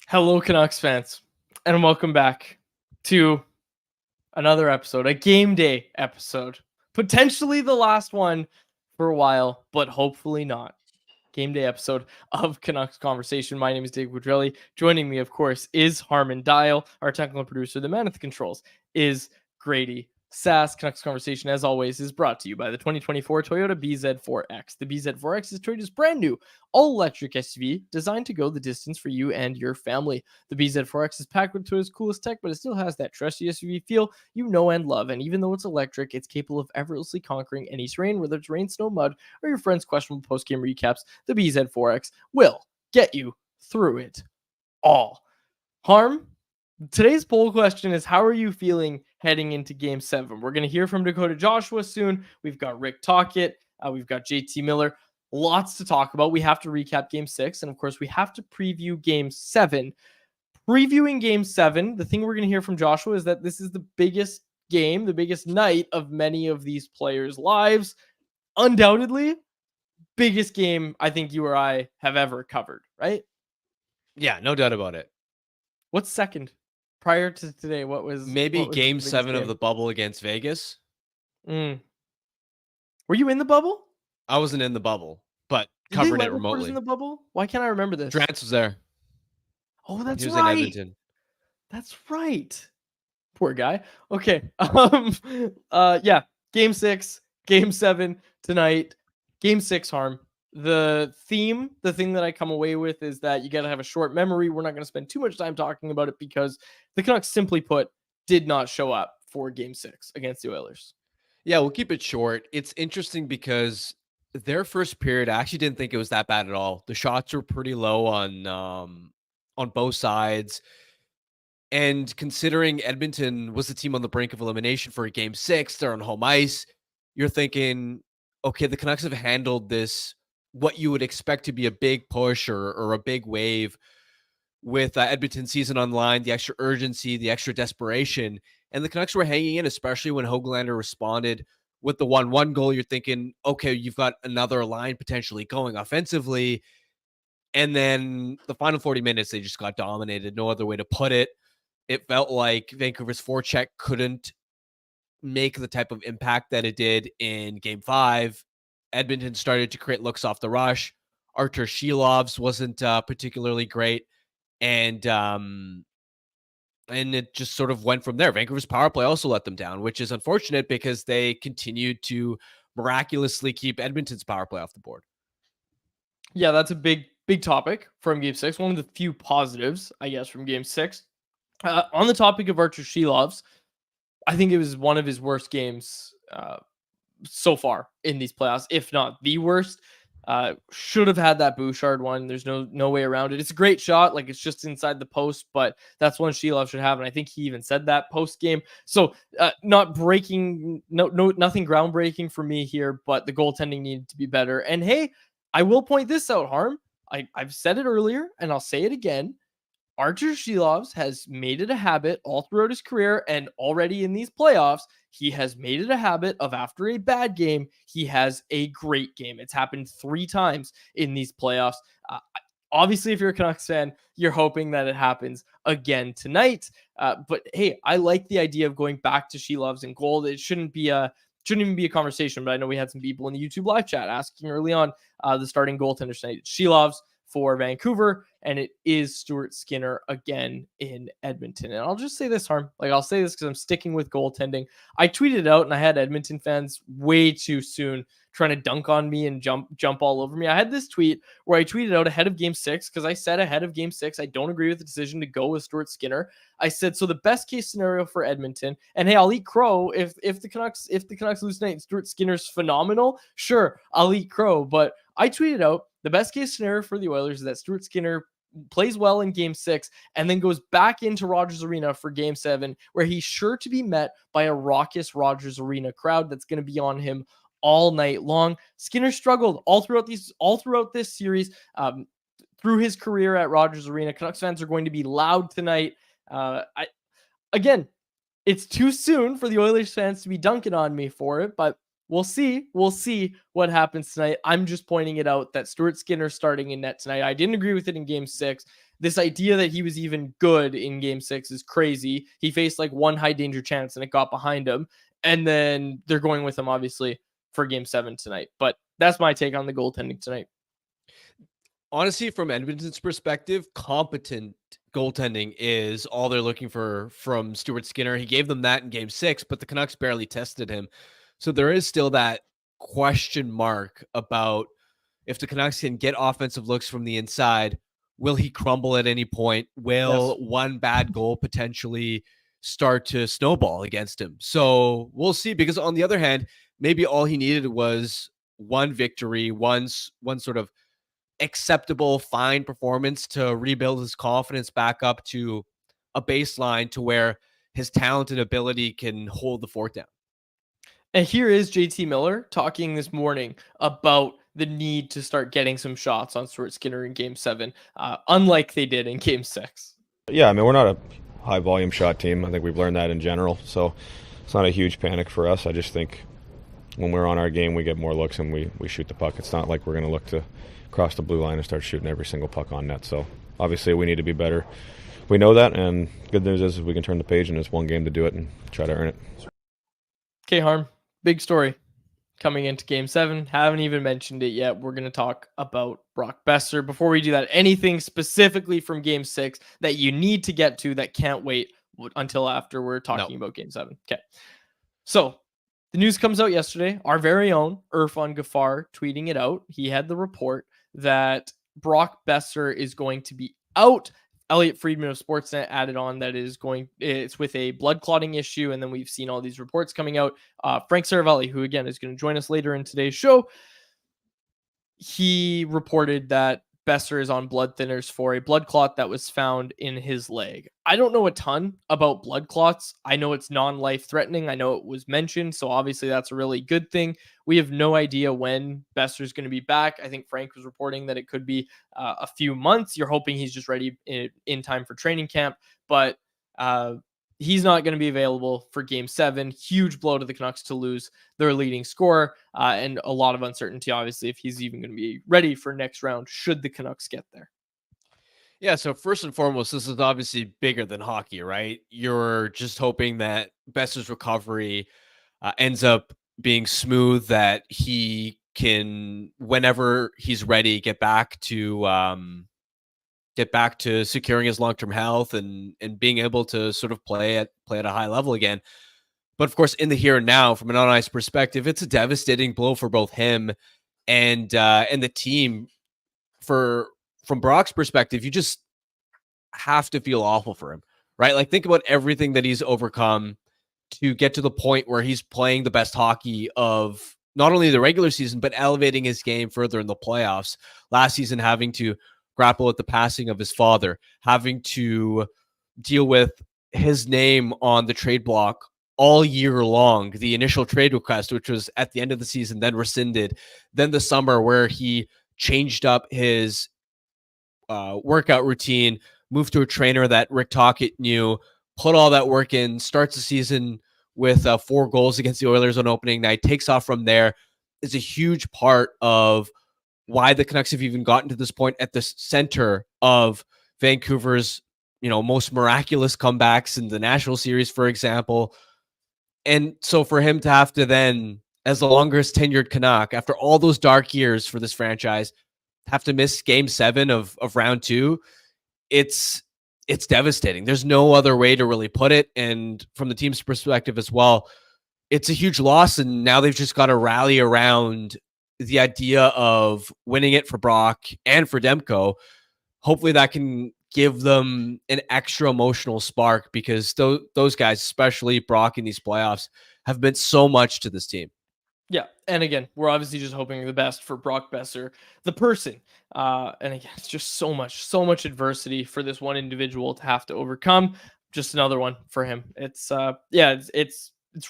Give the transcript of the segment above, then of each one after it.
Hello, Canucks fans, and welcome back to another episode, a game day episode. Potentially the last one for a while, but hopefully not. Game day episode of Canucks Conversation. My name is Dave Woodrelli. Joining me, of course, is Harmon Dial. Our technical producer, the man at the controls, is Grady Sass. Canucks Conversation, as always, is brought to you by the 2024 Toyota BZ4X. The BZ4X is Toyota's brand new all-electric SUV designed to go the distance for you and your family. The BZ4X is packed with Toyota's coolest tech, but it still has that trusty SUV feel you know and love. And even though it's electric, it's capable of effortlessly conquering any terrain, whether it's rain, snow, mud, or your friend's questionable post-game recaps. The BZ4X will get you through it all. Harm, today's poll question is, how are you feeling heading into Game 7? We're going to hear from Dakota Joshua soon. We've got Rick Tocchet. We've got JT Miller. Lots to talk about. We have to recap Game 6. And, of course, we have to preview Game 7. Previewing Game 7, the thing we're going to hear from Joshua is that this is the biggest game, the biggest night of many of these players' lives. Undoubtedly, biggest game I think you or I have ever covered, right? Yeah, no doubt about it. What's second? Prior to today, what was Game 7 of the bubble against Vegas? Were you in the bubble? I wasn't in the bubble, but covering it remotely. In the bubble? Why can't I remember this? Drance was there. Oh, that's he was right. in Edmonton. That's right. Poor guy. Okay. Yeah. Game 6, Game 7 tonight. Game 6, Harm. The thing that I come away with is that you got to have a short memory. We're not going to spend too much time talking about it because the Canucks, simply put, did not show up for Game 6 against the Oilers. Yeah, we'll keep it short. It's interesting because their first period, I actually didn't think it was that bad at all. The shots were pretty low on both sides. And considering Edmonton was the team on the brink of elimination for a Game 6, they're on home ice, you're thinking, okay, the Canucks have handled this, what you would expect to be a big push or a big wave with Edmonton season on the line, the extra urgency, the extra desperation. And the Canucks were hanging in, especially when Höglander responded with the 1-1 goal. You're thinking, okay, you've got another line potentially going offensively. And then the final 40 minutes, they just got dominated. No other way to put it. It felt like Vancouver's forecheck couldn't make the type of impact that it did in Game 5. Edmonton started to create looks off the rush. Artur Shilov's wasn't particularly great. And it just sort of went from there. Vancouver's power play also let them down, which is unfortunate because they continued to miraculously keep Edmonton's power play off the board. Yeah, that's a big topic from Game 6. One of the few positives, I guess, from Game 6. On the topic of Artur Shilov's, I think it was one of his worst games so far in these playoffs, if not the worst. Should have had that Bouchard one. There's no way around it. It's a great shot. Like, it's just inside the post, but that's one Shilov should have. And I think he even said that post game. So not breaking, nothing groundbreaking for me here, but the goaltending needed to be better. And hey, I will point this out, Harm. I've said it earlier and I'll say it again. Artur Shilov's has made it a habit all throughout his career, and already in these playoffs, he has made it a habit of, after a bad game, he has a great game. It's happened 3 times in these playoffs. Obviously, if you're a Canucks fan, you're hoping that it happens again tonight. But hey, I like the idea of going back to Shilov's in goal. It shouldn't even be a conversation, but I know we had some people in the YouTube live chat asking early on the starting goaltender tonight. It's Shilov's for Vancouver, and it is Stuart Skinner again in Edmonton. And I'll just say this, Harm. I'll say this because I'm sticking with goaltending. I tweeted out, and I had Edmonton fans way too soon trying to dunk on me and jump all over me. I had this tweet where I tweeted out ahead of Game 6 because I said ahead of Game 6 I don't agree with the decision to go with Stuart Skinner. I said, so the best case scenario for Edmonton, and hey, I'll eat crow if the Canucks lose tonight. Stuart Skinner's phenomenal. Sure, I'll eat crow, but I tweeted out the best case scenario for the Oilers is that Stuart Skinner plays well in Game 6 and then goes back into Rogers Arena for Game 7, where he's sure to be met by a raucous Rogers Arena crowd that's going to be on him all night long. Skinner struggled all throughout this series, through his career at Rogers Arena. Canucks fans are going to be loud tonight. Again, it's too soon for the Oilers fans to be dunking on me for it, but we'll see. We'll see what happens tonight. I'm just pointing it out that Stuart Skinner starting in net tonight. I didn't agree with it in Game 6. this idea that he was even good in game 6 is crazy. He faced like one high danger chance and it got behind him. And then they're going with him, obviously, for game 7 tonight. But that's my take on the goaltending tonight. Honestly, from Edmonton's perspective, competent goaltending is all they're looking for from Stuart Skinner. He gave them that in game 6, but the Canucks barely tested him. So there is still that question mark about if the Canucks can get offensive looks from the inside, will he crumble at any point? Will one bad goal potentially start to snowball against him? So we'll see, because on the other hand, maybe all he needed was one victory, one sort of acceptable, fine performance to rebuild his confidence back up to a baseline to where his talent and ability can hold the fort down. And here is JT Miller talking this morning about the need to start getting some shots on Stuart Skinner in game 7, unlike they did in game 6. Yeah, I mean, we're not a high volume shot team. I think we've learned that in general. So it's not a huge panic for us. I just think when we're on our game, we get more looks and we shoot the puck. It's not like we're going to look to cross the blue line and start shooting every single puck on net. So obviously we need to be better. We know that, and good news is we can turn the page, and it's one game to do it and try to earn it. Okay, Harm, big story coming into game 7. Haven't even mentioned it yet. We're going to talk about Brock Boeser. Before we do that, anything specifically from game 6 that you need to get to that can't wait until after we're talking about game 7? Okay. So the news comes out yesterday. Our very own Irfan Ghaffar tweeting it out. He had the report that Brock Boeser is going to be out. Elliot Friedman of Sportsnet added on that it's with a blood clotting issue. And then we've seen all these reports coming out. Frank Seravalli, who again is going to join us later in today's show, he reported that Boeser is on blood thinners for a blood clot that was found in his leg. I don't know a ton about blood clots. I know it's non-life threatening. I know it was mentioned, so obviously that's a really good thing. We have no idea when Boeser is going to be back. I think Frank was reporting that it could be a few months. You're hoping he's just ready in time for training camp, but he's not going to be available for game 7. Huge blow to the Canucks to lose their leading scorer, and a lot of uncertainty, obviously, if he's even going to be ready for next round should the Canucks get there. Yeah, so first and foremost, this is obviously bigger than hockey, right? You're just hoping that Boeser's recovery ends up being smooth, that he can, whenever he's ready, get back to securing his long-term health and being able to sort of play at a high level again. But of course, in the here and now, from an on-ice perspective, it's a devastating blow for both him and the team. From Brock's perspective, you just have to feel awful for him, right? Like, think about everything that he's overcome to get to the point where he's playing the best hockey of not only the regular season, but elevating his game further in the playoffs. Last season, having to grapple with the passing of his father, having to deal with his name on the trade block all year long, the initial trade request, which was at the end of the season, then rescinded, then the summer where he changed up his workout routine, moved to a trainer that Rick Tocchet knew, put all that work in, starts the season with 4 goals against the Oilers on opening night, takes off from there, is a huge part of why the Canucks have even gotten to this point at the center of Vancouver's, most miraculous comebacks in the National Series, for example. And so for him to have to then, as the longest tenured Canuck, after all those dark years for this franchise, have to miss game 7 of round 2, it's devastating. There's no other way to really put it. And from the team's perspective as well, it's a huge loss. And now they've just got to rally around the idea of winning it for Brock and for Demko. Hopefully that can give them an extra emotional spark, because those guys, especially Brock in these playoffs, have meant so much to this team. Yeah, and again, we're obviously just hoping the best for Brock Boeser, the person. And again, it's just so much adversity for this one individual to have to overcome. Just another one for him. It's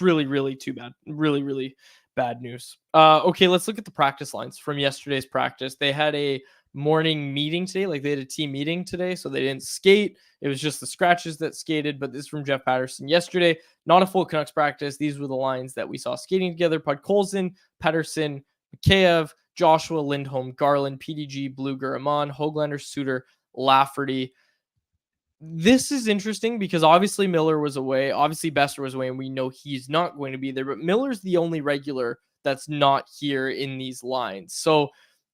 really, really too bad. Really, really bad news. Okay, let's look at the practice lines from yesterday's practice. They had a morning meeting today, like they had a team meeting today, so they didn't skate. It was just the scratches that skated. But this is from Jeff Patterson yesterday. Not a full Canucks practice. These were the lines that we saw skating together: Podkolzin, Pettersson, Mikheyev, Joshua, Lindholm, Garland, PDG, Bluger, Amon, Hoglander, Suter, Lafferty. this is interesting because obviously Miller was away. Obviously Boeser was away, and we know he's not going to be there. But Miller's the only regular that's not here in these lines. So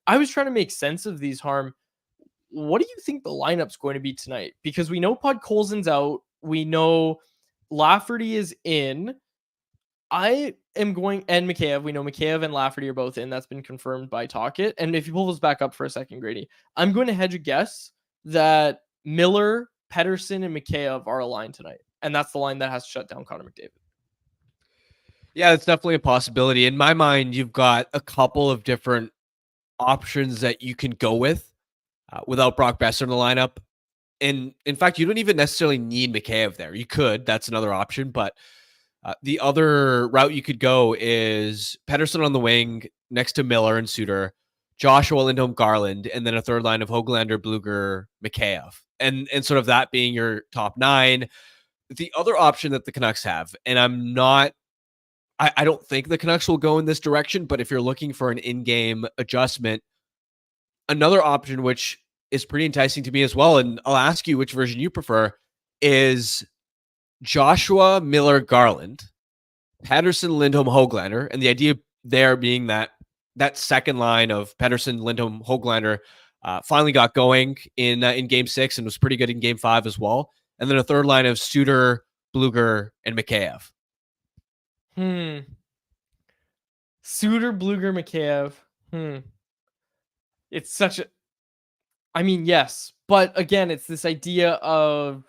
I was trying to make sense of these, Harm. What do you think the lineup's going to be tonight? Because we know Podkolzin's out. We know Lafferty is in. I am going, and Mikheyev. We know Mikheyev and Lafferty are both in. That's been confirmed by Talkit. And if you pull those back up for a second, Grady, I'm going to hedge a guess that Miller, Pettersson, and Mikheyev are aligned tonight. And that's the line that has to shut down Connor McDavid. Yeah, it's definitely a possibility. In my mind, you've got a couple of different options that you can go with without Brock Boeser in the lineup. And in fact, you don't even necessarily need Mikheyev there. You could. That's another option. But the other route you could go is Pettersson on the wing next to Miller and Suter, Joshua, Lindholm, Garland, and then a third line of Höglander, Bluger, Mikheyev. And sort of that being your top 9. The other option that the Canucks have, and I don't think the Canucks will go in this direction, but if you're looking for an in-game adjustment, another option, which is pretty enticing to me as well, and I'll ask you which version you prefer, is Joshua, Miller, Garland, Pettersson, Lindholm, Höglander, and the idea there being that second line of Pettersson, Lindholm, Höglander finally got going in Game 6 and was pretty good in Game 5 as well, and then a third line of Suter, Bluger, and Mikheyev. Suter, Bluger, Mikheyev. It's such a... I mean, yes, but again, it's this idea of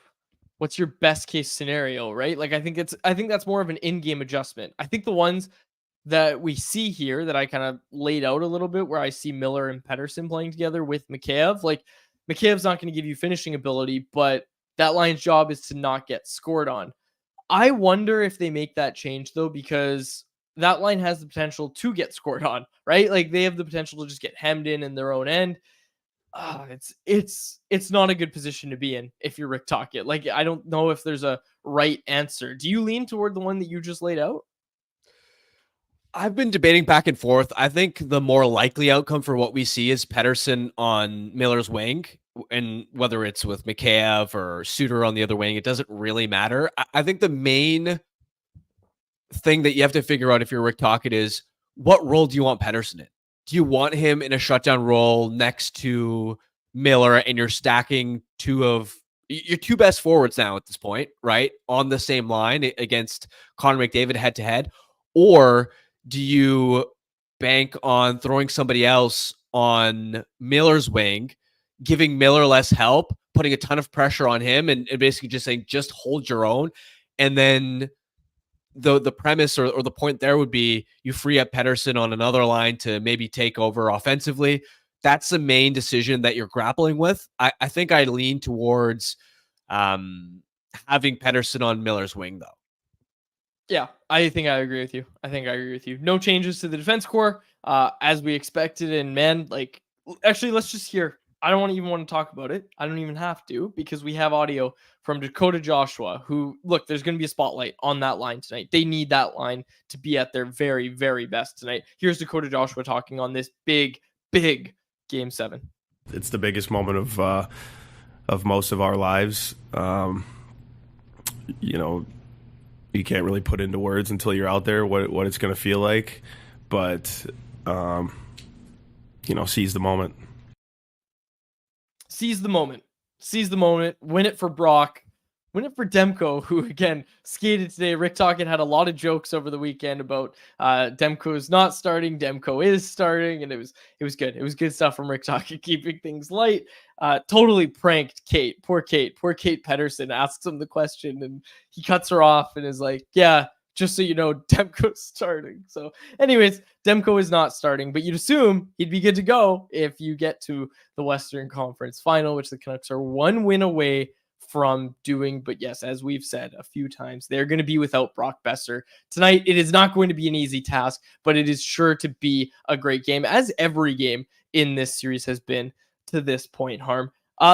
what's your best case scenario, right? Like, I think that's more of an in-game adjustment. I think the ones that we see here that I kind of laid out a little bit, where I see Miller and Pettersson playing together with Mikheyev, like Mikheyev's not going to give you finishing ability, but that line's job is to not get scored on. I wonder if they make that change though, because that line has the potential to get scored on, right? Like they have the potential to just get hemmed in their own end. It's not a good position to be in if you're Rick Tocchet. Like, I don't know if there's a right answer. Do you lean toward the one that you just laid out? I've been debating back and forth. I think the more likely outcome for what we see is Pettersson on Miller's wing, and whether it's with Mikheyev or Suter on the other wing, it doesn't really matter. I think the main thing that you have to figure out if you're Rick Tocchet is, what role do you want Pettersson in? Do you want him in a shutdown role next to Miller, and you're stacking your two best forwards now at this point, right, on the same line against Connor McDavid head-to-head? Or do you bank on throwing somebody else on Miller's wing, giving Miller less help, putting a ton of pressure on him, and basically just saying, just hold your own? And then the premise or the point there would be you free up Pettersson on another line to maybe take over offensively. That's the main decision that you're grappling with. I think I lean towards having Pettersson on Miller's wing, though. Yeah, I think I agree with you. No changes to the defense core, as we expected. And man, like, actually, let's just hear. I don't even want to talk about it. I don't even have to, because we have audio from Dakota Joshua, who, look, there's going to be a spotlight on that line tonight. They need that line to be at their very, very best tonight. Here's Dakota Joshua talking on this big, big Game 7. It's the biggest moment of most of our lives. You can't really put into words until you're out there what it's going to feel like, but seize the moment. Seize the moment, win it for Brock, win it for Demko, who again skated today. Rick Tocchet had a lot of jokes over the weekend about Demko's not starting, Demko is starting, and it was good. It was good stuff from Rick Tocchet, keeping things light. Totally pranked Kate. Poor Kate Pettersson asks him the question, and he cuts her off and is like, yeah, just so you know, Demko's starting. So anyways, Demko is not starting, but you'd assume he'd be good to go if you get to the Western Conference Final, which the Canucks are one win away from doing. But yes, as we've said a few times, they're going to be without Brock Boeser tonight. It is not going to be an easy task, but it is sure to be a great game, as every game in this series has been to this point, Harm.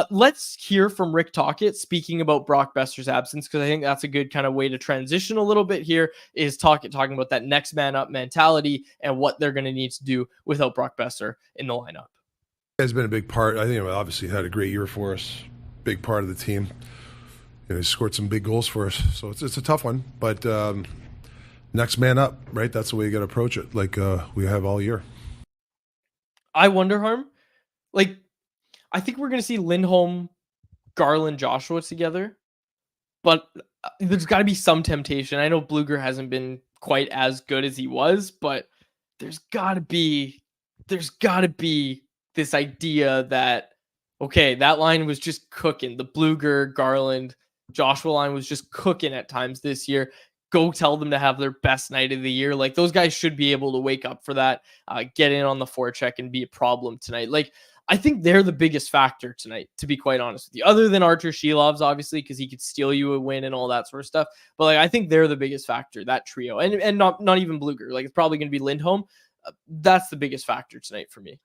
Let's hear from Rick Tocchet speaking about Brock Boeser's absence, because I think that's a good kind of way to transition a little bit here, is Tocchet talking about that next man up mentality and what they're going to need to do without Brock Boeser in the lineup. Has been a big part. I think obviously had a great year for us, big part of the team. he scored some big goals for us. So it's a tough one, but next man up, right? That's the way you got to approach it, like we have all year. I wonder, Harm, like, I think we're going to see Lindholm, Garland, Joshua together, but there's got to be some temptation. I know Bluger hasn't been quite as good as he was, but there's got to be this idea that, okay, that line was just cooking. The Bluger, Garland, Joshua line was just cooking at times this year. Go tell them to have their best night of the year. Like, those guys should be able to wake up for that, get in on the forecheck and be a problem tonight. Like, I think they're the biggest factor tonight, to be quite honest with you, other than Artur Shilov's, obviously, because he could steal you a win and all that sort of stuff. But like, I think they're the biggest factor, that trio, and not even Bluger. Like, it's probably going to be Lindholm. That's the biggest factor tonight for me.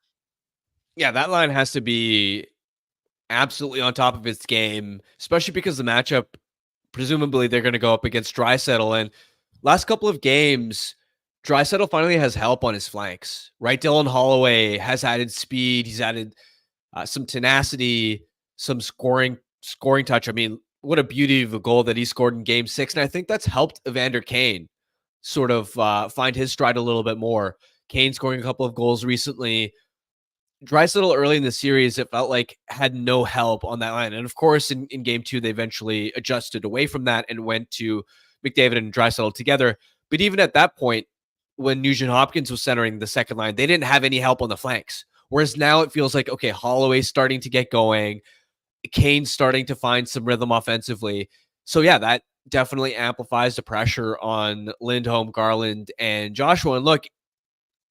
Yeah, that line has to be absolutely on top of its game, especially because the matchup, presumably they're going to go up against Draisaitl. And last couple of games, Draisaitl finally has help on his flanks, right? Dylan Holloway has added speed. He's added some tenacity, some scoring touch. I mean, what a beauty of a goal that he scored in Game 6. And I think that's helped Evander Kane sort of find his stride a little bit more. Kane scoring a couple of goals recently. Draisaitl early in the series, it felt like had no help on that line. And of course, in Game 2, they eventually adjusted away from that and went to McDavid and Draisaitl together. But even at that point, when Nugent Hopkins was centering the second line, they didn't have any help on the flanks. Whereas now it feels like, okay, Holloway's starting to get going. Kane's starting to find some rhythm offensively. So yeah, that definitely amplifies the pressure on Lindholm, Garland, and Joshua. And look,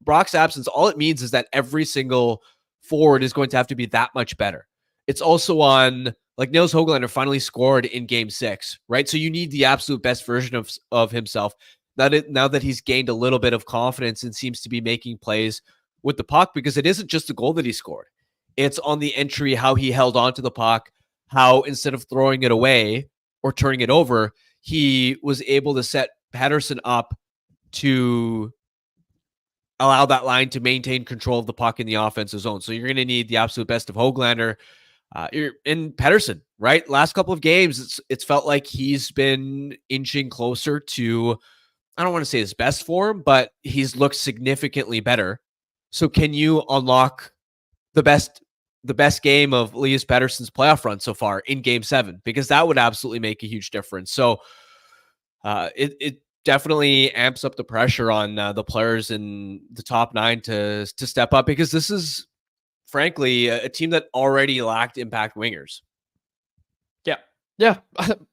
Brock's absence, all it means is that every single forward is going to have to be that much better. It's also on, like, Nils Höglander finally scored in Game 6, right? So you need the absolute best version of himself. Now that he's gained a little bit of confidence and seems to be making plays with the puck, because it isn't just the goal that he scored. It's on the entry, how he held on to the puck, how instead of throwing it away or turning it over, he was able to set Pettersson up to allow that line to maintain control of the puck in the offensive zone. So you're going to need the absolute best of Höglander in Pettersson, right? Last couple of games, it's felt like he's been inching closer to, I don't want to say his best form, but he's looked significantly better. So can you unlock the best game of Elias Pettersson's playoff run so far in Game 7? Because that would absolutely make a huge difference. So it definitely amps up the pressure on the players in the top 9 to step up, because this is frankly a team that already lacked impact wingers. Yeah.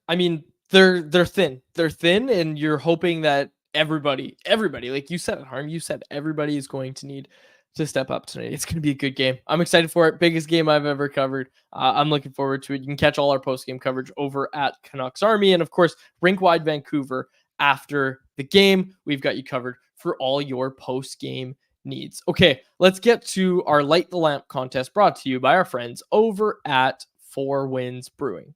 I mean, they're thin. They're thin, and you're hoping that everybody, like you said, Harm, you said everybody is going to need to step up tonight. It's going to be a good game. I'm excited for it. Biggest game I've ever covered. I'm looking forward to it. You can catch all our post-game coverage over at Canucks Army, and of course, Rink-Wide Vancouver after the game. We've got you covered for all your post-game needs. Okay, let's get to our Light the Lamp contest, brought to you by our friends over at 4 Winds Brewing.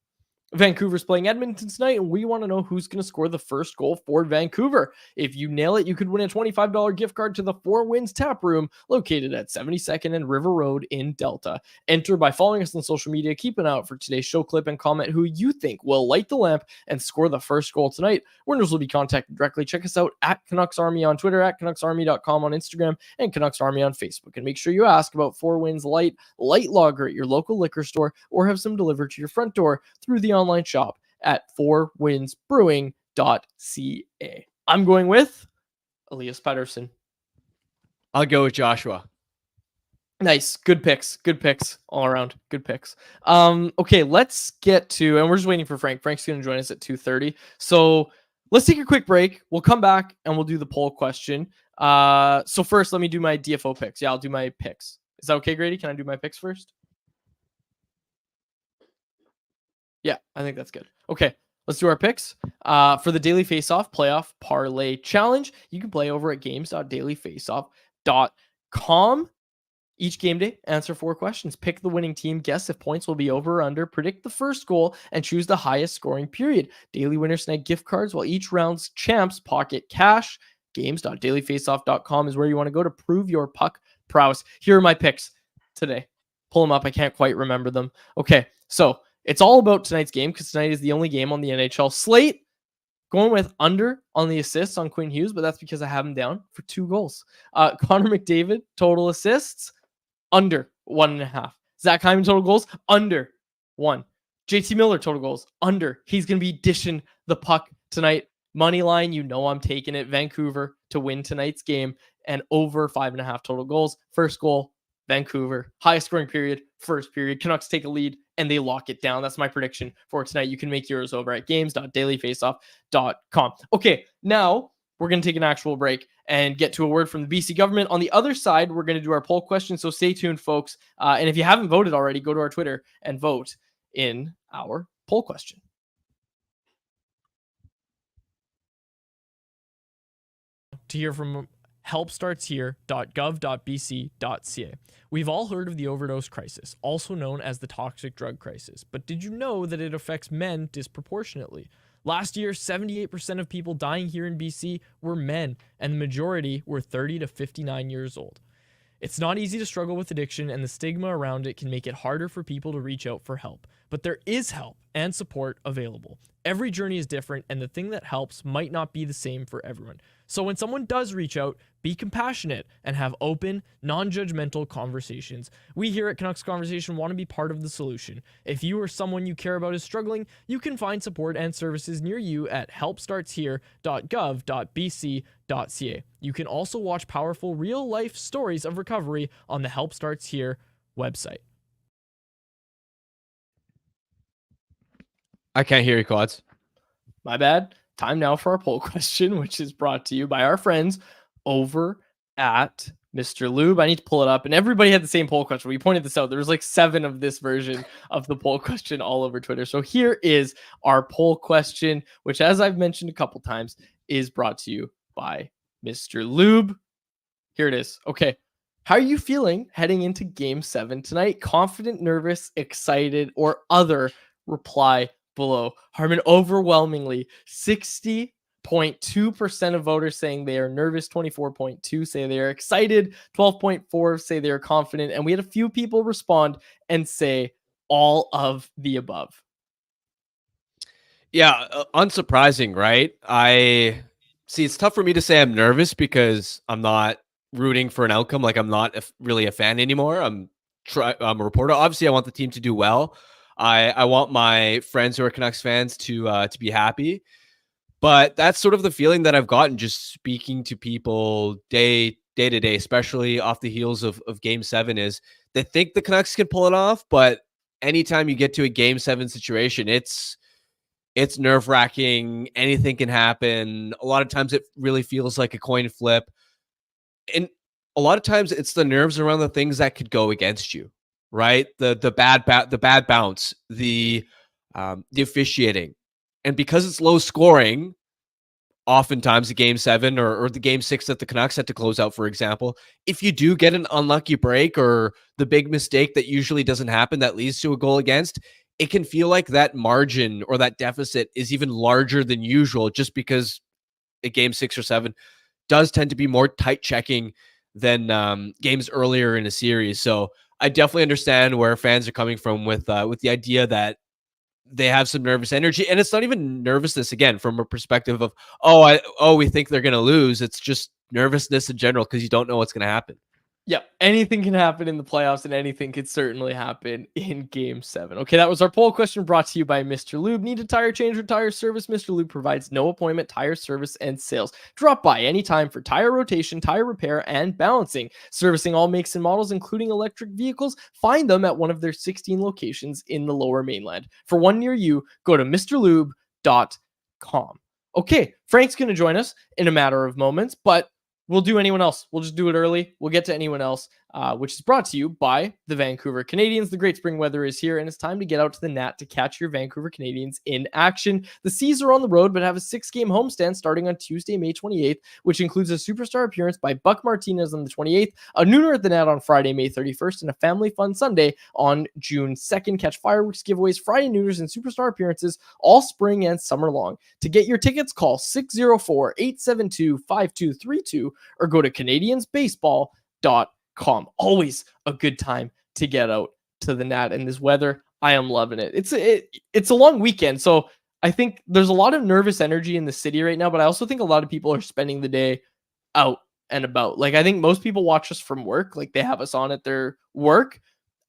Vancouver's playing Edmonton tonight, and we want to know who's going to score the first goal for Vancouver. If you nail it, you could win a $25 gift card to the 4 Winds Tap Room, located at 72nd and River Road in Delta. Enter by following us on social media. Keep an eye out for today's show clip and comment who you think will light the lamp and score the first goal tonight. Winners will be contacted directly. Check us out at Canucks Army on Twitter, at CanucksArmy.com on Instagram, and Canucks Army on Facebook. And make sure you ask about 4 Winds Light Lager at your local liquor store, or have some delivered to your front door through the online shop at 4windsbrewing.ca. I'm going with Elias Pettersson. I'll go with Joshua. Nice. Good picks all around. Good picks. Okay, let's get to, and we're just waiting for Frank. Frank's going to join us at 2:30. So let's take a quick break. We'll come back and we'll do the poll question. So first, let me do my DFO picks. Yeah, I'll do my picks. Is that okay, Grady? Can I do my picks first? Yeah, I think that's good. Okay, let's do our picks. For the Daily Faceoff Playoff Parlay Challenge, you can play over at games.dailyfaceoff.com. Each game day, answer 4 questions. Pick the winning team, guess if points will be over or under, predict the first goal, and choose the highest scoring period. Daily winners snag gift cards, while each round's champs pocket cash. Games.dailyfaceoff.com is where you want to go to prove your puck prowess. Here are my picks today. Pull them up. I can't quite remember them. Okay, so it's all about tonight's game because tonight is the only game on the NHL slate. Going with under on the assists on Quinn Hughes, but that's because I have him down for 2 goals. Connor McDavid, total assists, under 1.5. Zach Hyman, total goals, under 1. JT Miller, total goals, under. He's going to be dishing the puck tonight. Money line, I'm taking it. Vancouver to win tonight's game and over 5.5 total goals. First goal, Vancouver. Highest scoring period, first period. Canucks take a lead and they lock it down. That's my prediction for tonight. You can make yours over at games.dailyfaceoff.com. Okay, now we're going to take an actual break and get to a word from the BC government. On the other side, we're going to do our poll question. So stay tuned, folks. And if you haven't voted already, go to our Twitter and vote in our poll question. To hear from helpstartshere.gov.bc.ca. We've all heard of the overdose crisis, also known as the toxic drug crisis. But did you know that it affects men disproportionately? Last year, 78% of people dying here in BC were men, and the majority were 30 to 59 years old. It's not easy to struggle with addiction, and the stigma around it can make it harder for people to reach out for help. But there is help and support available. Every journey is different, and the thing that helps might not be the same for everyone. So when someone does reach out, be compassionate and have open, non-judgmental conversations. We here at Canucks Conversation want to be part of the solution. If you or someone you care about is struggling, you can find support and services near you at helpstartshere.gov.bc.ca. You can also watch powerful real-life stories of recovery on the Help Starts Here website. I can't hear you, Quads. My bad. Time now for our poll question, which is brought to you by our friends over at Mr. Lube. I need to pull it up, and everybody had the same poll question. We pointed this out. There was like 7 of this version of the poll question all over Twitter. So here is our poll question, which, as I've mentioned a couple times, is brought to you by Mr. Lube. Here it is. Okay. How are you feeling heading into Game 7 tonight? Confident, nervous, excited, or other? Reply below. Harman, overwhelmingly 60.2% of voters saying they are nervous, 24.2% say they are excited, 12.4% say they are confident, and we had a few people respond and say all of the above. Yeah, unsurprising, right? I see. It's tough for me to say I'm nervous because I'm not rooting for an outcome. Like, I'm not really a fan anymore. I'm a reporter. Obviously, I want the team to do well. I want my friends who are Canucks fans to be happy, but that's sort of the feeling that I've gotten just speaking to people day to day, especially off the heels of Game 7, is they think the Canucks can pull it off, but anytime you get to a Game 7 situation, it's nerve-wracking. Anything can happen. A lot of times it really feels like a coin flip, and a lot of times it's the nerves around the things that could go against you. Right, the bad bounce, the officiating, and because it's low scoring, oftentimes the Game 7 or the Game 6 that the Canucks had to close out, for example, if you do get an unlucky break or the big mistake that usually doesn't happen that leads to a goal against, it can feel like that margin or that deficit is even larger than usual, just because a Game 6 or 7 does tend to be more tight checking than games earlier in a series. So I definitely understand where fans are coming from with the idea that they have some nervous energy, and it's not even nervousness again from a perspective of we think they're going to lose. It's just nervousness in general because you don't know what's going to happen. Yeah, anything can happen in the playoffs, and anything could certainly happen in Game 7. Okay, that was our poll question brought to you by Mr. Lube. Need a tire change or tire service? Mr. Lube provides no appointment tire service and sales. Drop by anytime for tire rotation, tire repair, and balancing. Servicing all makes and models, including electric vehicles. Find them at one of their 16 locations in the Lower Mainland. For one near you, go to mrlube.com. Okay, Frank's going to join us in a matter of moments, but we'll do anyone else. We'll just do it early. We'll get to anyone else, which is brought to you by the Vancouver Canadians. The great spring weather is here, and it's time to get out to the Nat to catch your Vancouver Canadians in action. The Seas are on the road, but have a 6-game homestand starting on Tuesday, May 28th, which includes a superstar appearance by Buck Martinez on the 28th, a nooner at the Nat on Friday, May 31st, and a family fun Sunday on June 2nd. Catch fireworks giveaways, Friday nooners, and superstar appearances all spring and summer long. To get your tickets, call 604-872-5232 or go to CanadiansBaseball.com. Always a good time to get out to the Nat in this weather. I am loving it. It's a long weekend, so I think there's a lot of nervous energy in the city right now, but I also think a lot of people are spending the day out and about. Like, I think most people watch us from work, like they have us on at their work.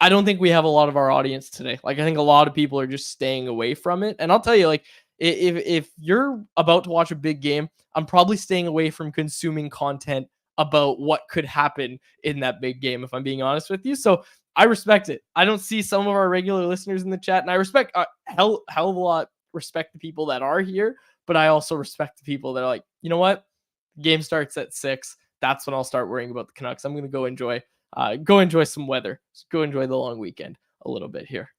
I don't think we have a lot of our audience today. Like, I think a lot of people are just staying away from it. And I'll tell you, like, if you're about to watch a big game, I'm probably staying away from consuming content about what could happen in that big game, if I'm being honest with you. So I respect it. I don't see some of our regular listeners in the chat, and I respect hell of a lot, respect the people that are here, but I also respect the people that are like, you know what? The game starts at 6. That's when I'll start worrying about the Canucks. I'm going to go enjoy some weather. Just go enjoy the long weekend a little bit here.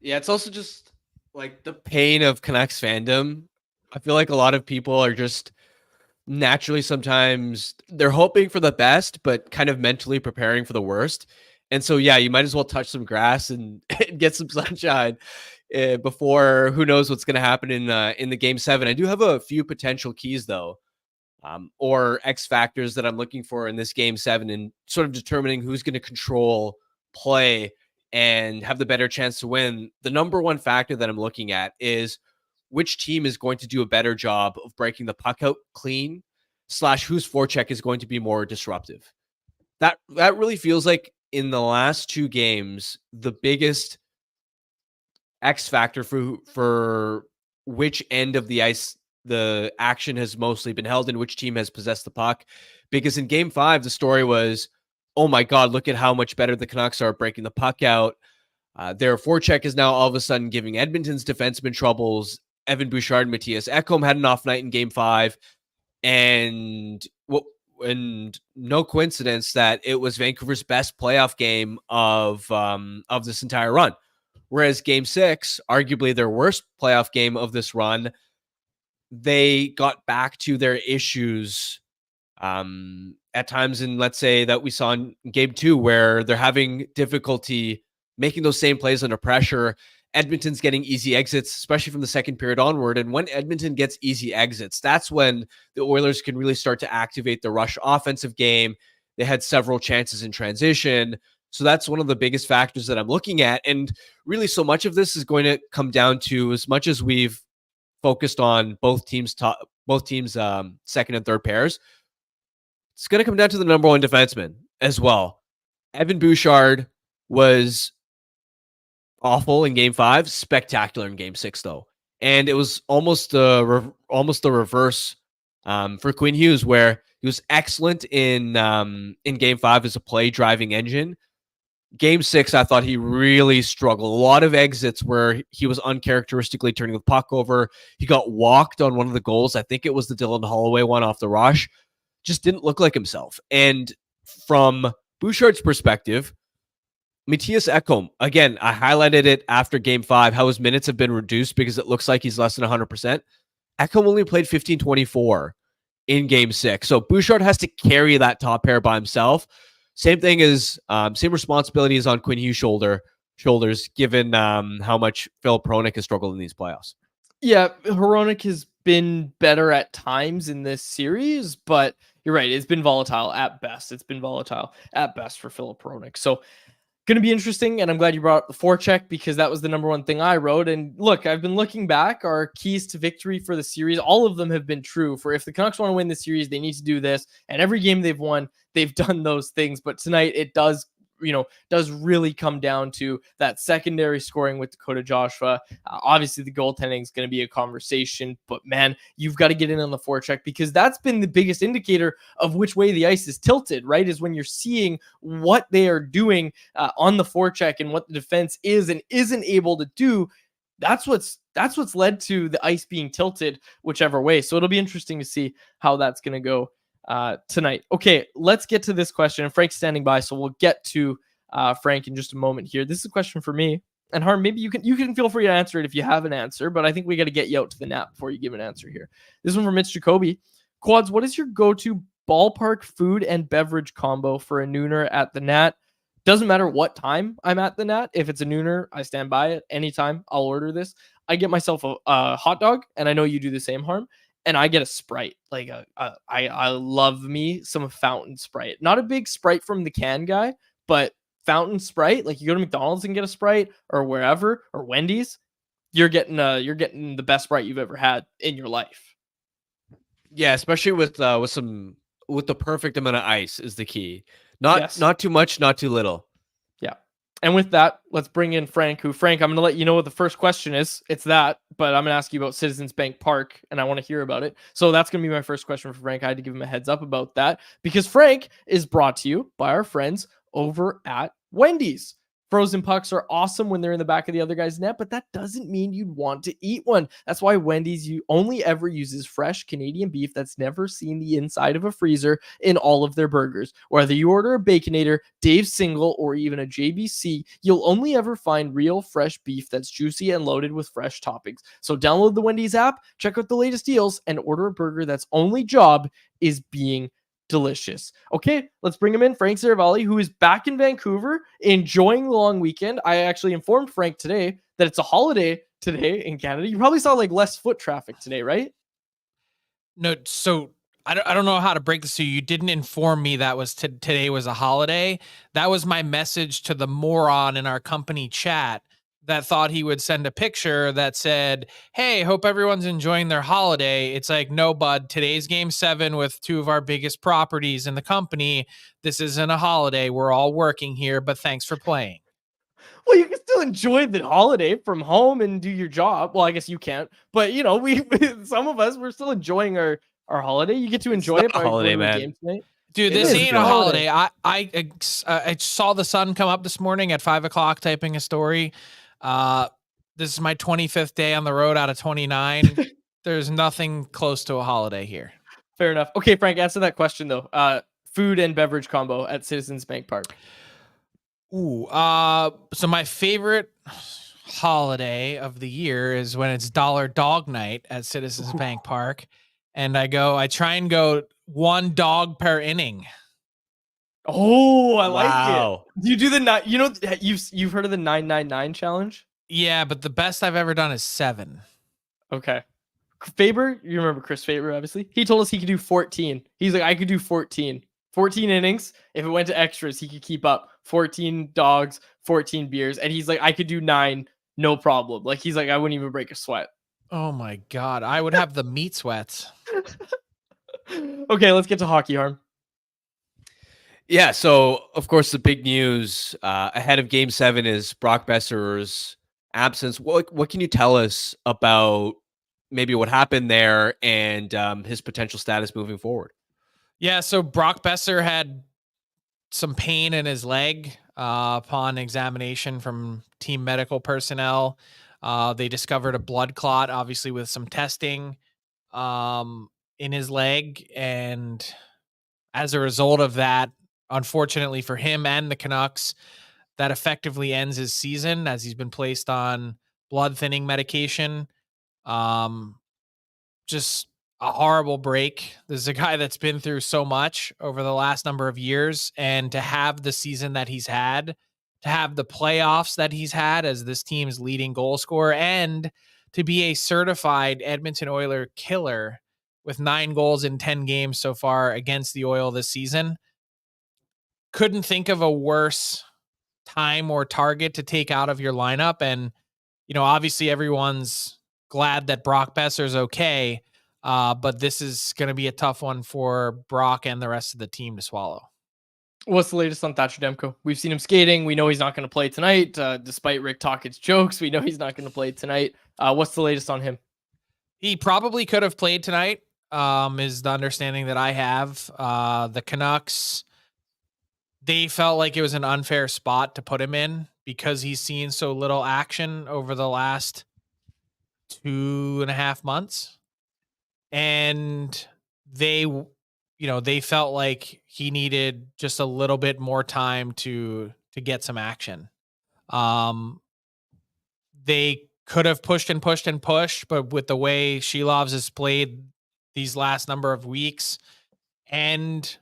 Yeah, it's also just like the pain of Canucks fandom. I feel like a lot of people are just naturally, sometimes they're hoping for the best, but kind of mentally preparing for the worst. And so, yeah, you might as well touch some grass and get some sunshine before who knows what's going to happen in the Game 7. I do have a few potential keys, though, or X factors that I'm looking for in this Game 7 and sort of determining who's going to control play and have the better chance to win. The number one factor that I'm looking at is which team is going to do a better job of breaking the puck out clean / whose forecheck is going to be more disruptive. That really feels like in the last 2 games, the biggest X factor for which end of the ice the action has mostly been held and which team has possessed the puck. Because in Game 5, the story was, oh my God, look at how much better the Canucks are breaking the puck out. Their forecheck is now all of a sudden giving Edmonton's defenseman troubles. Evan Bouchard and Matthias Ekholm had an off night in Game 5. And no coincidence that it was Vancouver's best playoff game of this entire run. Whereas Game 6, arguably their worst playoff game of this run, they got back to their issues at times in, let's say, that we saw in Game 2, where they're having difficulty making those same plays under pressure. Edmonton's getting easy exits, especially from the second period onward. And when Edmonton gets easy exits, that's when the Oilers can really start to activate the rush offensive game. They had several chances in transition. So that's one of the biggest factors that I'm looking at. And really, so much of this is going to come down to, as much as we've focused on both teams' second and third pairs, it's going to come down to the number one defenseman as well. Evan Bouchard was awful in Game 5, spectacular in Game 6, though. And it was almost the reverse for Quinn Hughes, where he was excellent in Game 5 as a play driving engine. Game 6, I thought he really struggled. A lot of exits where he was uncharacteristically turning the puck over. He got walked on one of the goals. I think it was the Dylan Holloway one off the rush. Just didn't look like himself. And from Bouchard's perspective, Matthias Ekholm, again, I highlighted it after Game 5, how his minutes have been reduced because it looks like he's less than 100%. Ekholm only played 15-24 in Game 6. So Bouchard has to carry that top pair by himself. Same thing as, same responsibility is on Quinn Hughes' shoulders, given how much Phil Hronek has struggled in these playoffs. Yeah, Hronek has been better at times in this series, but you're right. It's been volatile at best. It's been volatile at best for Philip Hronek. So going to be interesting, and I'm glad you brought up the forecheck because that was the number one thing I wrote. And look, I've been looking back. Our keys to victory for the series, all of them have been true. For if the Canucks want to win the series, they need to do this. And every game they've won, they've done those things. But tonight, it does really come down to that secondary scoring with Dakota Joshua. Obviously, the goaltending is going to be a conversation, but man, you've got to get in on the forecheck because that's been the biggest indicator of which way the ice is tilted, right? Is when you're seeing what they are doing on the forecheck and what the defense is and isn't able to do. That's what's led to the ice being tilted whichever way. So it'll be interesting to see how that's going to go tonight. Okay, let's get to this question. Frank's standing by, so we'll get to Frank in just a moment here. This is a question for me. And Harm, maybe you can feel free to answer it if you have an answer, but I think we got to get you out to the nap before you give an answer here. This one from Mitch Jacoby. Quads, what is your go-to ballpark food and beverage combo for a nooner at the Nat? Doesn't matter what time I'm at the Nat. If it's a nooner, I stand by it. Anytime I'll order this. I get myself a hot dog, and I know you do the same, Harm. And I get a Sprite. Like I love me some fountain Sprite. Not a big Sprite from the can guy, but fountain Sprite, like you go to McDonald's and get a Sprite or wherever, or Wendy's, you're getting the best Sprite you've ever had in your life. Yeah, especially with the perfect amount of ice is the key. Not too much, not too little. Yeah. And with that, let's bring in Frank, I'm going to let you know what the first question is. It's that, but I'm going to ask you about Citizens Bank Park, and I want to hear about it. So that's going to be my first question for Frank. I had to give him a heads up about that because Frank is brought to you by our friends over at Wendy's. Frozen pucks are awesome when they're in the back of the other guy's net, but that doesn't mean you'd want to eat one. That's why Wendy's only ever uses fresh Canadian beef that's never seen the inside of a freezer in all of their burgers. Whether you order a Baconator, Dave's Single, or even a JBC, you'll only ever find real fresh beef that's juicy and loaded with fresh toppings. So download the Wendy's app, check out the latest deals, and order a burger that's only job is being delicious. Okay, let's bring him in. Frank Seravalli, who is back in Vancouver, enjoying the long weekend. I actually informed Frank today that it's a holiday today in Canada. You probably saw like less foot traffic today, right? No, so I don't know how to break this to you. You didn't inform me that was today was a holiday. That was my message to the moron in our company chat that thought he would send a picture that said, "Hey, hope everyone's enjoying their holiday." It's like, no, bud, today's game 7 with 2 of our biggest properties in the company. This isn't a holiday. We're all working here, but thanks for playing. Well, you can still enjoy the holiday from home and do your job. Well, I guess you can't, but you know, we some of us, we're still enjoying our holiday. You get to enjoy it by holiday, going to a man. game tonight. Dude, It this is ain't a a holiday. holiday. I saw the sun come up this morning at 5:00 typing a story. This is my 25th day on the road out of 29. There's nothing close to a holiday here. Fair enough. Okay, Frank, answer that question though. Food and beverage combo at Citizens Bank Park. Ooh, so my favorite holiday of the year is when it's Dollar Dog Night at Citizens Bank Park, and I try and go 1 dog per inning. Oh, I like Wow. it. You do the you know you've heard of the 999 challenge? Yeah, but the best I've ever done is 7. Okay. Faber, you remember Chris Faber, obviously. He told us he could do 14. He's like, I could do 14. 14 innings. If it went to extras, he could keep up 14 dogs, 14 beers. And he's like, I could do 9, no problem. Like, he's like, I wouldn't even break a sweat. Oh my God. I would have the meat sweats. Okay, let's get to hockey, Harm. Yeah, so of course the big news ahead of Game 7 is Brock Boeser's absence. What can you tell us about maybe what happened there and his potential status moving forward? Yeah, so Brock Boeser had some pain in his leg upon examination from team medical personnel. They discovered a blood clot, obviously with some testing in his leg. And as a result of that, unfortunately for him and the Canucks, that effectively ends his season as he's been placed on blood thinning medication. Just a horrible break. This is a guy that's been through so much over the last number of years, and to have the season that he's had, to have the playoffs that he's had as this team's leading goal scorer, and to be a certified Edmonton Oiler killer with 9 goals in 10 games so far against the Oil this season. Couldn't think of a worse time or target to take out of your lineup. And, you know, obviously everyone's glad that Brock Boeser's okay. But this is going to be a tough one for Brock and the rest of the team to swallow. What's the latest on Thatcher Demko? We've seen him skating. We know he's not going to play tonight. Despite Rick Tockett's jokes, we know he's not going to play tonight. What's the latest on him? He probably could have played tonight, is the understanding that I have. The Canucks, they felt like it was an unfair spot to put him in because he's seen so little action over the last 2.5 months. And they felt like he needed just a little bit more time to get some action. They could have pushed and pushed and pushed, but with the way Shilovs has played these last number of weeks, and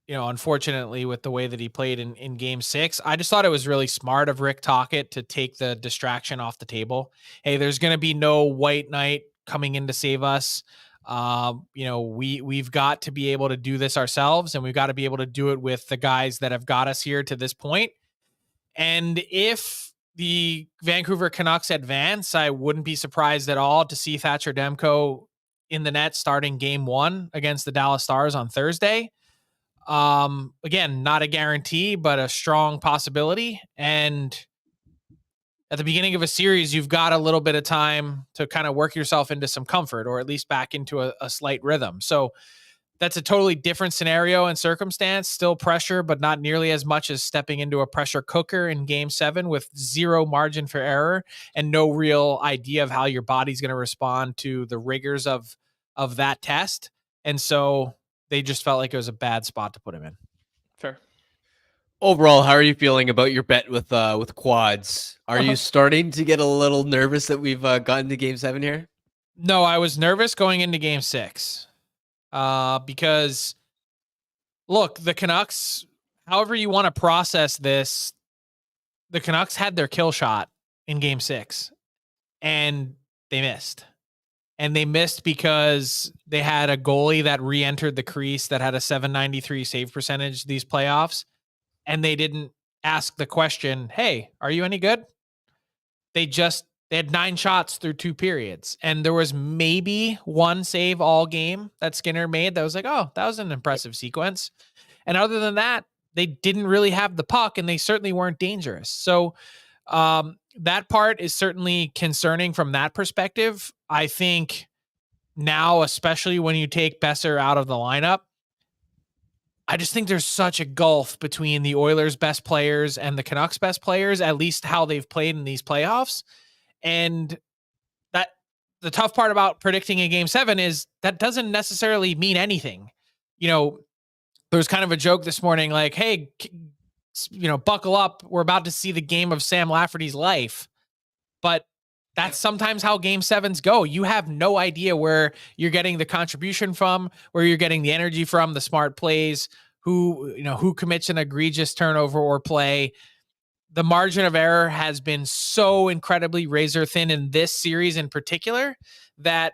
unfortunately with the way that he played in Game 6, I just thought it was really smart of Rick Tocchet to take the distraction off the table. Hey, there's going to be no white knight coming in to save us. We've got to be able to do this ourselves, and we've got to be able to do it with the guys that have got us here to this point. And if the Vancouver Canucks advance, I wouldn't be surprised at all to see Thatcher Demko in the net starting game 1 against the Dallas Stars on Thursday. Again, not a guarantee, but a strong possibility. And at the beginning of a series, you've got a little bit of time to kind of work yourself into some comfort, or at least back into a slight rhythm. So that's a totally different scenario and circumstance. Still pressure, but not nearly as much as stepping into a pressure cooker in game 7 with zero margin for error and no real idea of how your body's going to respond to the rigors of that test. And so they just felt like it was a bad spot to put him in. Fair. Overall, how are you feeling about your bet with quads? Are you starting to get a little nervous that we've gotten to game 7 here? No, I was nervous going into game 6. Because look, the Canucks, however you want to process this, the Canucks had their kill shot in game 6 and they missed. And they missed because they had a goalie that re-entered the crease that had a .793 save percentage these playoffs. And they didn't ask the question, hey, are you any good? They had 9 shots through 2 periods. And there was maybe 1 save all game that Skinner made that was like, oh, that was an impressive sequence. And other than that, they didn't really have the puck and they certainly weren't dangerous. So that part is certainly concerning from that perspective. I think now, especially when you take Boeser out of the lineup, I just think there's such a gulf between the Oilers' best players and the Canucks' best players, at least how they've played in these playoffs. And that the tough part about predicting a game 7 is that doesn't necessarily mean anything. You know, there was kind of a joke this morning, like, hey, buckle up. We're about to see the game of Sam Lafferty's life. But that's sometimes how game 7s go. You have no idea where you're getting the contribution from, where you're getting the energy from, the smart plays, who commits an egregious turnover or play. The margin of error has been so incredibly razor thin in this series in particular that,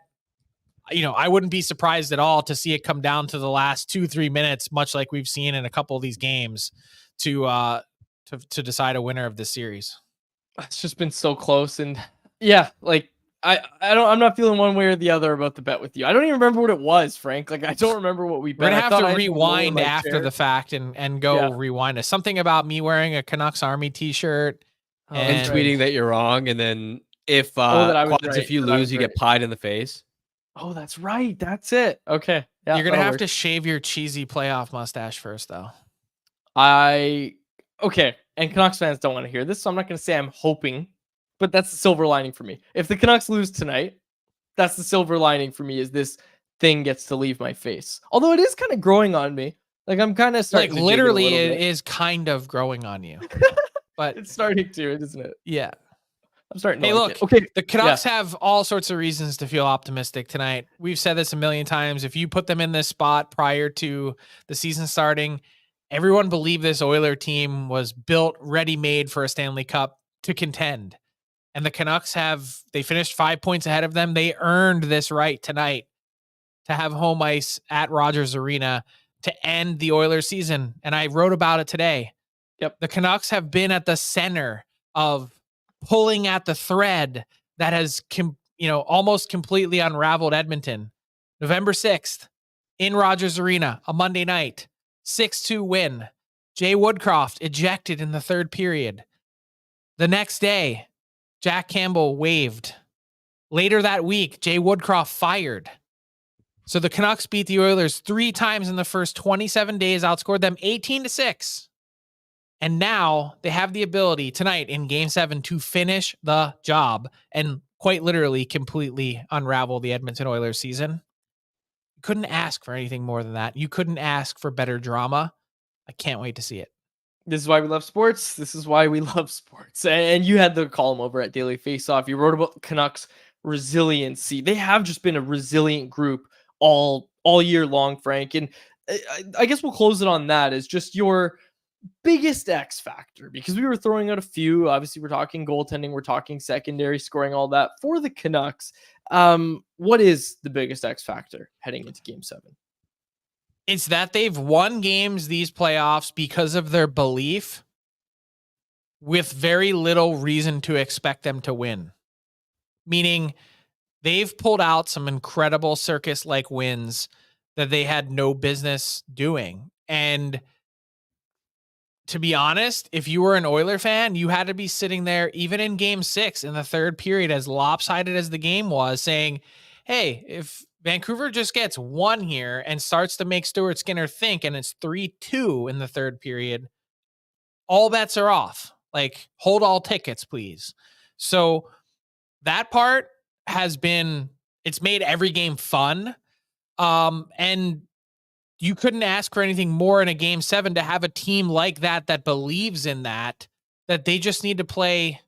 I wouldn't be surprised at all to see it come down to the last 2-3 minutes, much like we've seen in a couple of these games to decide a winner of this series. It's just been so close. And yeah, like I'm not feeling one way or the other about the bet with you. I don't even remember what it was, Frank. Like, I don't remember what we bet. We're gonna have to rewind after the fact and go rewind it. Something about me wearing a Canucks Army t-shirt and tweeting that you're wrong. And then if if you lose, you get pied in the face. Oh, that's right. That's it. Okay. Yeah, you're gonna have to shave your cheesy playoff mustache first, though. Okay. And Canucks fans don't want to hear this, so I'm not gonna say I'm hoping. But that's the silver lining for me. If the Canucks lose tonight, that's the silver lining for me, is this thing gets to leave my face. Although it is kind of growing on me. Like, I'm kind of starting to literally it is kind of growing on you. But it's starting to, isn't it? Yeah. I'm starting to look, okay. The Canucks have all sorts of reasons to feel optimistic tonight. We've said this a million times. If you put them in this spot prior to the season starting, everyone believed this Oiler team was built, ready-made for a Stanley Cup to contend. And the Canucks they finished 5 points ahead of them. They earned this right tonight to have home ice at Rogers Arena to end the Oilers season. And I wrote about it today. Yep. The Canucks have been at the center of pulling at the thread that has, almost completely unraveled Edmonton. November 6th in Rogers Arena, a Monday night, 6-2 win. Jay Woodcroft ejected in the 3rd period. The next day, Jack Campbell waived. Later that week, Jay Woodcroft fired. So the Canucks beat the Oilers 3 times in the first 27 days, outscored them 18-6. And now they have the ability tonight in game 7 to finish the job and quite literally completely unravel the Edmonton Oilers season. You couldn't ask for anything more than that. You couldn't ask for better drama. I can't wait to see it. This is why we love sports. This is why we love sports. And you had the column over at Daily Faceoff. You wrote about the Canucks' resiliency. They have just been a resilient group all year long, Frank. And I guess we'll close it on that as just your biggest X factor, because we were throwing out a few. Obviously, we're talking goaltending, we're talking secondary scoring, all that for the Canucks. What is the biggest X factor heading into game 7? It's that they've won games these playoffs because of their belief with very little reason to expect them to win. Meaning they've pulled out some incredible circus-like wins that they had no business doing. And to be honest, if you were an Oiler fan, you had to be sitting there, even in game 6 in the third period, as lopsided as the game was, saying, hey, if Vancouver just gets one here and starts to make Stuart Skinner think, and it's 3-2 in the third period, all bets are off. Like, hold all tickets, please. So that part has been, it's made every game fun. And you couldn't ask for anything more in a game 7 to have a team like that believes in that they just need to play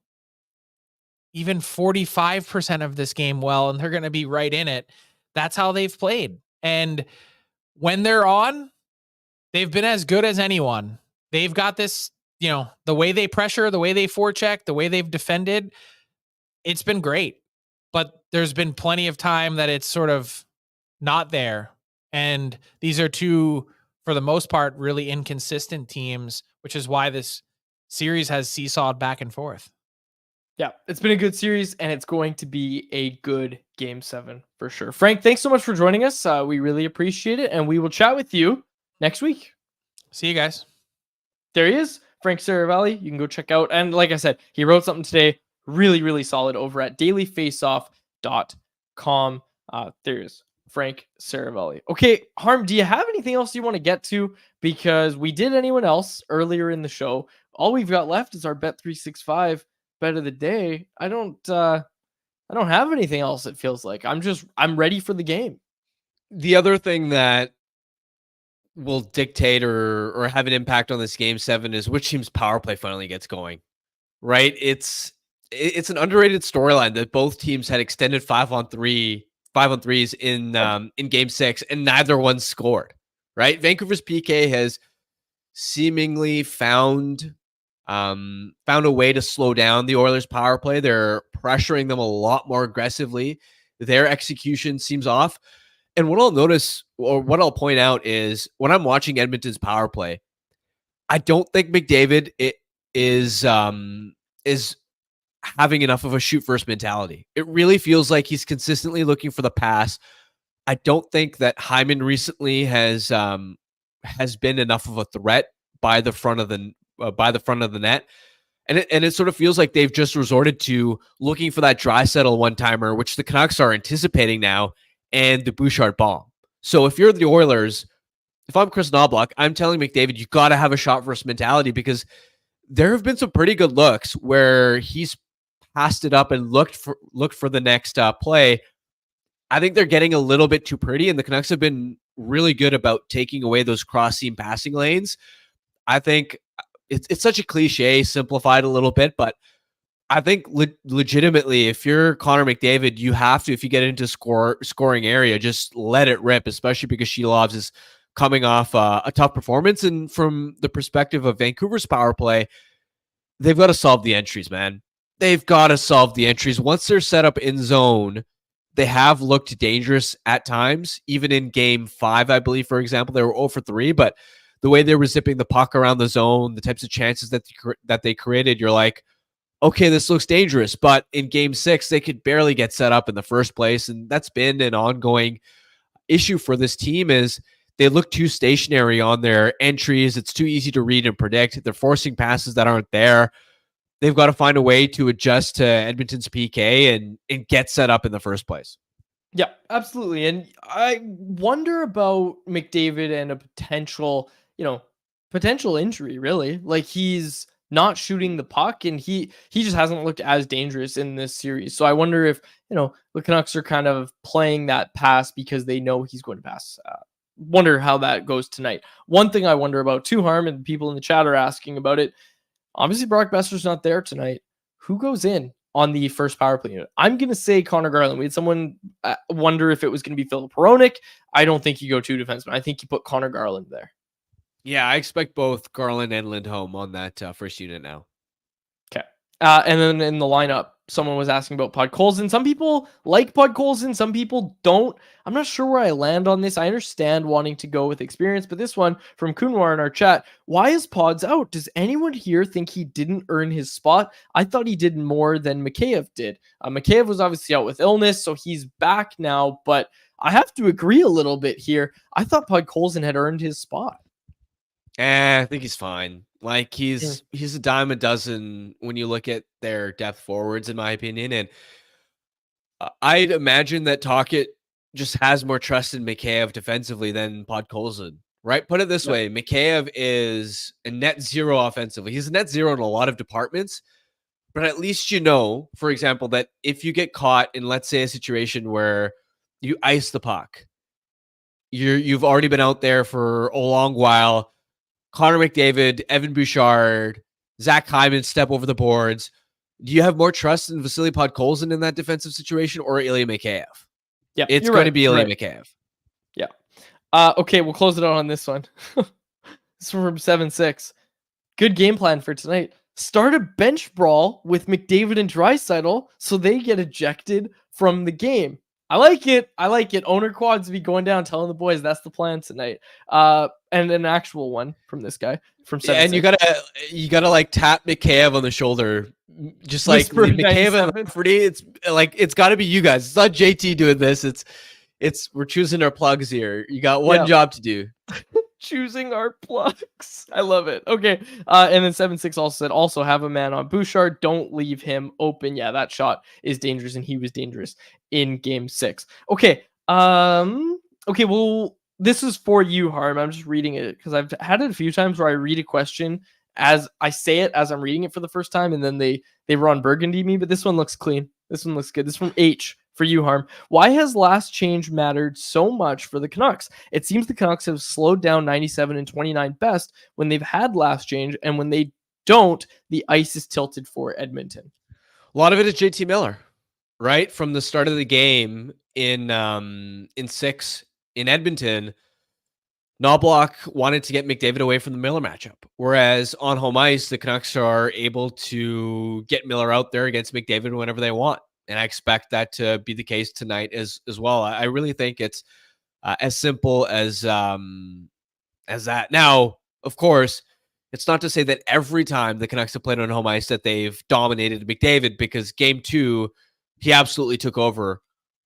even 45% of this game well, and they're going to be right in it. That's how they've played. And when they're on, they've been as good as anyone. They've got this, the way they pressure, the way they forecheck, the way they've defended, it's been great. But there's been plenty of time that it's sort of not there. And these are two, for the most part, really inconsistent teams, which is why this series has seesawed back and forth. Yeah, it's been a good series, and it's going to be a good game 7 for sure. Frank, thanks so much for joining us. We really appreciate it, and we will chat with you next week. See you guys. There he is, Frank Seravalli. You can go check out. And like I said, he wrote something today really, really solid over at dailyfaceoff.com. There's Frank Seravalli. Okay, Harm, do you have anything else you want to get to? Because we did anyone else earlier in the show. All we've got left is our Bet365 bet of the day. I don't have anything else, it feels like. I'm ready for the game. The other thing that will dictate or have an impact on this game 7 is which team's power play finally gets going. Right? It's an underrated storyline that both teams had extended 5-on-3s in game 6, and neither one scored. Right? Vancouver's PK has seemingly found a way to slow down the Oilers' power play. They're pressuring them a lot more aggressively. Their execution seems off. And what I'll notice, or what I'll point out, is when I'm watching Edmonton's power play, I don't think McDavid is having enough of a shoot first mentality. It really feels like he's consistently looking for the pass. I don't think that Hyman recently has been enough of a threat by the front of the net. And it sort of feels like they've just resorted to looking for that Draisaitl one-timer, which the Canucks are anticipating now, and the Bouchard bomb. So if you're the Oilers, if I'm Chris Knobloch, I'm telling McDavid, you got to have a shot first mentality, because there have been some pretty good looks where he's passed it up and looked for the next play. I think they're getting a little bit too pretty, and the Canucks have been really good about taking away those cross-seam passing lanes. I think it's such a cliche, simplified a little bit, but I think legitimately, if you're Connor McDavid, you have to, if you get into scoring area, just let it rip, especially because Shilovs is coming off a tough performance. And from the perspective of Vancouver's power play, they've got to solve the entries, man. They've got to solve the entries. Once they're set up in zone, they have looked dangerous at times. Even in game 5, I believe, for example, they were 0 for 3, but the way they were zipping the puck around the zone, the types of chances that they created, you're like, okay, this looks dangerous. But in game 6, they could barely get set up in the first place. And that's been an ongoing issue for this team, is they look too stationary on their entries. It's too easy to read and predict. They're forcing passes that aren't there. They've got to find a way to adjust to Edmonton's PK and get set up in the first place. Yeah, absolutely. And I wonder about McDavid and a potential injury, really. Like, he's not shooting the puck, and he just hasn't looked as dangerous in this series. So I wonder if, the Canucks are kind of playing that pass because they know he's going to pass. Wonder how that goes tonight. One thing I wonder about too, Harm, and people in the chat are asking about it. Obviously, Brock Boeser's not there tonight. Who goes in on the first power play unit? I'm going to say Connor Garland. We had someone wonder if it was going to be Filip Hronek. I don't think you go 2 defensemen. I think you put Connor Garland there. Yeah, I expect both Garland and Lindholm on that first unit now. Okay. And then in the lineup, Someone was asking about Podkolzin. Some people like Podkolzin, some people don't. I'm not sure where I land on this. I understand wanting to go with experience, but this one from Kunwar in our chat, why is Pods out? Does anyone here think he didn't earn his spot? I thought he did more than Mikheyev did. Mikheyev was obviously out with illness, so he's back now, but I have to agree a little bit here. I thought Podkolzin had earned his spot. I think he's fine. Like he's a dime a dozen when you look at their depth forwards, in my opinion. And I'd imagine that Tocchet just has more trust in Mikheyev defensively than Podkolzin, right? Put it this way: Mikheyev is a net zero offensively. He's a net zero in a lot of departments, but at least you know, for example, that if you get caught in, let's say, a situation where you ice the puck, you've already been out there for a long while. Connor McDavid, Evan Bouchard, Zach Hyman step over the boards. Do you have more trust in Vasily Podkolzin in that defensive situation or Ilya Mikheyev? Yeah, it's going to be Ilya Mikheyev. Yeah. Okay, we'll close it out on this one. This is from 7-6. Good game plan for tonight. Start a bench brawl with McDavid and Draisaitl so they get ejected from the game. I like it. Owner quads be going down, telling the boys that's the plan tonight. And an actual one from this guy from 7. And you gotta like tap Mikheyev on the shoulder, just like Mikheyev and Lafferty. It's like it's got to be you guys. It's not JT doing this. It's we're choosing our plugs here. You got one job to do. Choosing our plugs. I love it. Okay. And then 7-6 also said, also have a man on Bouchard. Don't leave him open. Yeah, that shot is dangerous, and he was dangerous in game 6. Okay. Okay, well, this is for you, Harm. I'm just reading it because I've had it a few times where I read a question as I say it as I'm reading it for the first time, and then they Ron Burgundy me, but this one looks clean. This one looks good. This is from H. For you, Harm. Why has last change mattered so much for the Canucks? It seems the Canucks have slowed down 97 and 29 best when they've had last change, and when they don't, the ice is tilted for Edmonton. A lot of it is JT Miller, right? From the start of the game in 6 in Edmonton, Knobloch wanted to get McDavid away from the Miller matchup. Whereas on home ice, the Canucks are able to get Miller out there against McDavid whenever they want. And I expect that to be the case tonight as well. I really think it's as simple as that. Now, of course, it's not to say that every time the Canucks have played on home ice that they've dominated McDavid, because game 2, he absolutely took over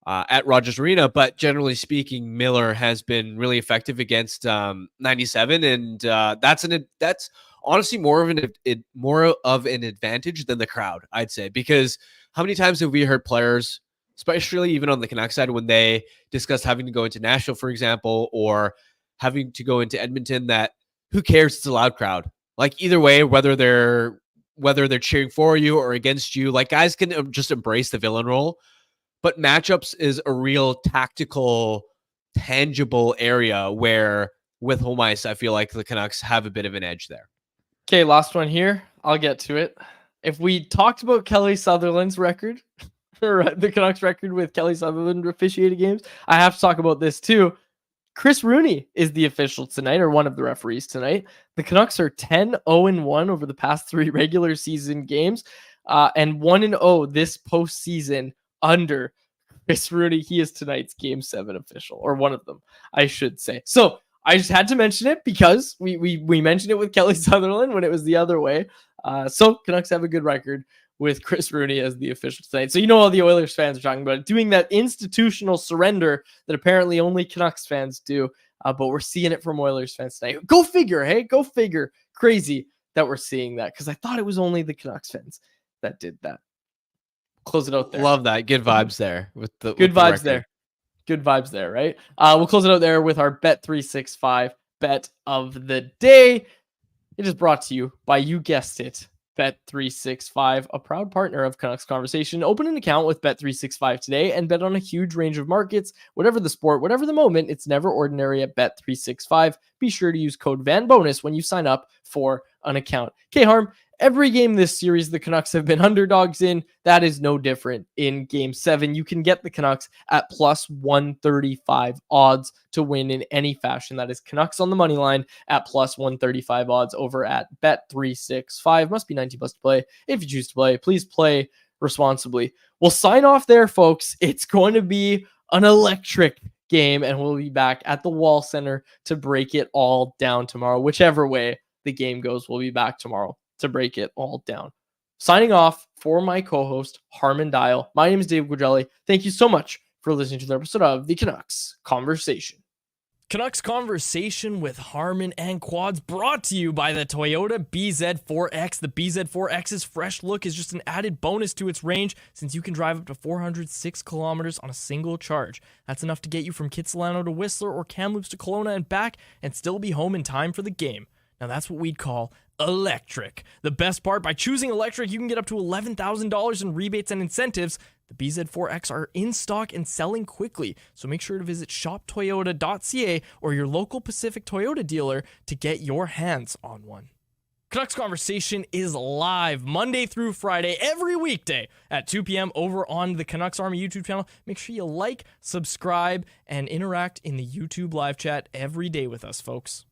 at Rogers Arena. But generally speaking, Miller has been really effective against 97, and that's honestly more of an advantage than the crowd, I'd say, because how many times have we heard players, especially even on the Canucks side, when they discuss having to go into Nashville, for example, or having to go into Edmonton, that who cares? It's a loud crowd. Like either way, whether they're cheering for you or against you, like guys can just embrace the villain role. But matchups is a real tactical, tangible area where with home ice, I feel like the Canucks have a bit of an edge there. Okay, last one here. I'll get to it. If we talked about Kelly Sutherland's record, or the Canucks record with Kelly Sutherland officiated games, I have to talk about this too. Chris Rooney is the official tonight, or one of the referees tonight. The Canucks are 10-0-1 over the past 3 regular season games, and 1-0 this postseason under Chris Rooney. He is tonight's Game 7 official, or one of them, I should say. So I just had to mention it because we mentioned it with Kelly Sutherland when it was the other way. So Canucks have a good record with Chris Rooney as the official tonight. So you know all the Oilers fans are talking about it, doing that institutional surrender that apparently only Canucks fans do. But we're seeing it from Oilers fans tonight. Go figure, hey? Go figure. Crazy that we're seeing that, because I thought it was only the Canucks fans that did that. Close it out there. Love that. Good vibes there. Good vibes there. Good vibes there, right? We'll close it out there with our Bet365 bet of the day. It is brought to you by, you guessed it, Bet365, a proud partner of Canucks Conversation. Open an account with Bet365 today and bet on a huge range of markets. Whatever the sport, whatever the moment, it's never ordinary at Bet365. Be sure to use code VANBONUS when you sign up for an account. Okay, Harm, every game this series the Canucks have been underdogs in. That is no different in Game 7. You can get the Canucks at plus 135 odds to win in any fashion. That is Canucks on the money line at plus 135 odds over at Bet365. Must be 19 plus to play. If you choose to play, please play responsibly. We'll sign off there, folks. It's going to be an electric game, and we'll be back at the Wall Center to break it all down tomorrow. Whichever way the game goes, we'll be back tomorrow to break it all down. Signing off for my co-host, Harman Dial. My name is Dave Guidrelli. Thank you so much for listening to the episode of the Canucks Conversation. Canucks Conversation with Harman and Quads, brought to you by the Toyota BZ4X. The BZ4X's fresh look is just an added bonus to its range, since you can drive up to 406 kilometers on a single charge. That's enough to get you from Kitsilano to Whistler or Kamloops to Kelowna and back, and still be home in time for the game. Now that's what we'd call electric. The best part, by choosing electric, you can get up to $11,000 in rebates and incentives. The BZ4X are in stock and selling quickly, so make sure to visit shoptoyota.ca or your local Pacific Toyota dealer to get your hands on one. Canucks Conversation is live Monday through Friday, every weekday at 2 p.m. over on the Canucks Army YouTube channel. Make sure you like, subscribe, and interact in the YouTube live chat every day with us, folks.